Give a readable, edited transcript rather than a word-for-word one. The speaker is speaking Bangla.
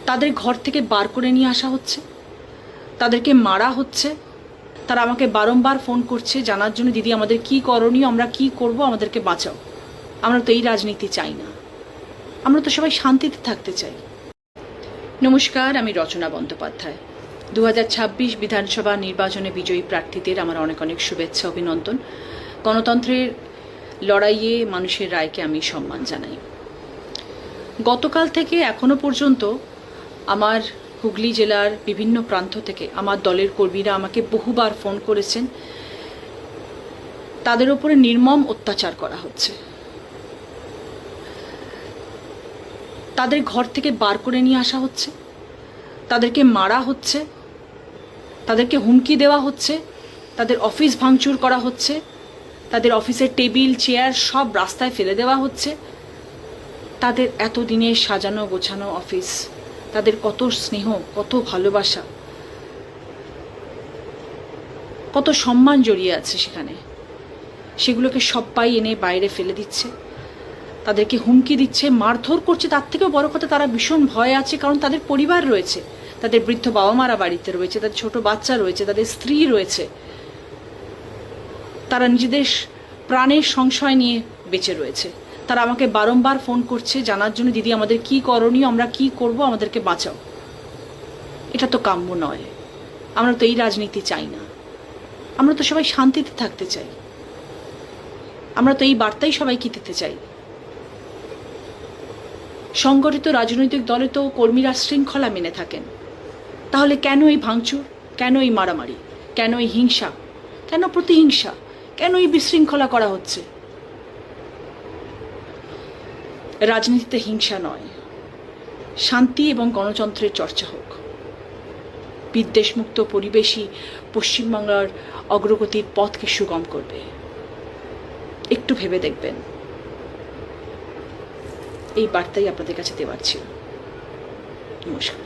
তাদের ঘর থেকে বার করে নিয়ে আসা হচ্ছে, তাদেরকে মারা হচ্ছে। তারা আমাকে বারংবার ফোন করছে জানার জন্য, দিদি আমাদের কি করণীয়, আমরা কি করব, আমাদেরকে বাঁচাও। আমরা তো এই রাজনীতি চাই না, আমরা তো সবাই শান্তিতে থাকতে চাই। নমস্কার, আমি রচনা বন্দ্যোপাধ্যায়। 2026 বিধানসভা নির্বাচনে বিজয়ী প্রার্থীদের আমার অনেক অনেক শুভেচ্ছা, অভিনন্দন। গণতন্ত্রের লড়াইয়ে মানুষের রায়কে আমি সম্মান জানাই। গতকাল থেকে এখনো পর্যন্ত আমার হুগলি জেলার বিভিন্ন প্রান্ত থেকে আমার দলের কর্মীরা আমাকে বহুবার ফোন করেছেন। তাদের উপরে নির্মম অত্যাচার করা হচ্ছে, তাদের ঘর থেকে বার করে নিয়ে আসা হচ্ছে, তাদেরকে মারা হচ্ছে, তাদেরকে হুমকি দেওয়া হচ্ছে, তাদের অফিস ভাঙচুর করা হচ্ছে, তাদের অফিসের টেবিল চেয়ার সব রাস্তায় ফেলে দেওয়া হচ্ছে। তাদের এতদিনের সাজানো গোছানো অফিস, তাদের কত স্নেহ, কত ভালোবাসা, কত সম্মান জড়িয়ে আছে সেখানে, সেগুলোকে সবাই এনে বাইরে ফেলে দিচ্ছে, তাদেরকে হুমকি দিচ্ছে, মারধর করছে। তার থেকেও বড় কথা, তারা ভীষণ ভয় আছে, কারণ তাদের পরিবার রয়েছে, তাদের বৃদ্ধ বাবা মারা বাড়িতে রয়েছে, তাদের ছোট বাচ্চা রয়েছে, তাদের স্ত্রী রয়েছে। তারা নিজেদের প্রাণের সংশয় নিয়ে বেঁচে রয়েছে। তারা আমাকে বারংবার ফোন করছে জানার জন্য, দিদি আমাদের কি করণীয়, আমরা কি করব, আমাদেরকে বাঁচাও। এটা তো কাম্য নয়, আমরা তো এই রাজনীতি চাই না, আমরা তো সবাই শান্তিতে থাকতে চাই, আমরা তো এই বার্তাই সবাইকে দিতে চাই। সংগঠিত রাজনৈতিক দলে তো কর্মীরা শৃঙ্খলা মেনে থাকেন, তাহলে কেন এই ভাঙচুর, কেন এই মারামারি, কেন এই হিংসা, কেন প্রতিহিংসা, কেন এই বিশৃঙ্খলা করা হচ্ছে? রাজনীতিতে হিংসা নয়, শান্তি এবং গণতন্ত্রের চর্চা হোক। বিদ্বেষমুক্ত পরিবেশই পশ্চিমবাংলার অগ্রগতির পথকে সুগম করবে। একটু ভেবে দেখবেন। এই বার্তাই আপনাদের কাছে দেওয়ার ছিল। নমস্কার।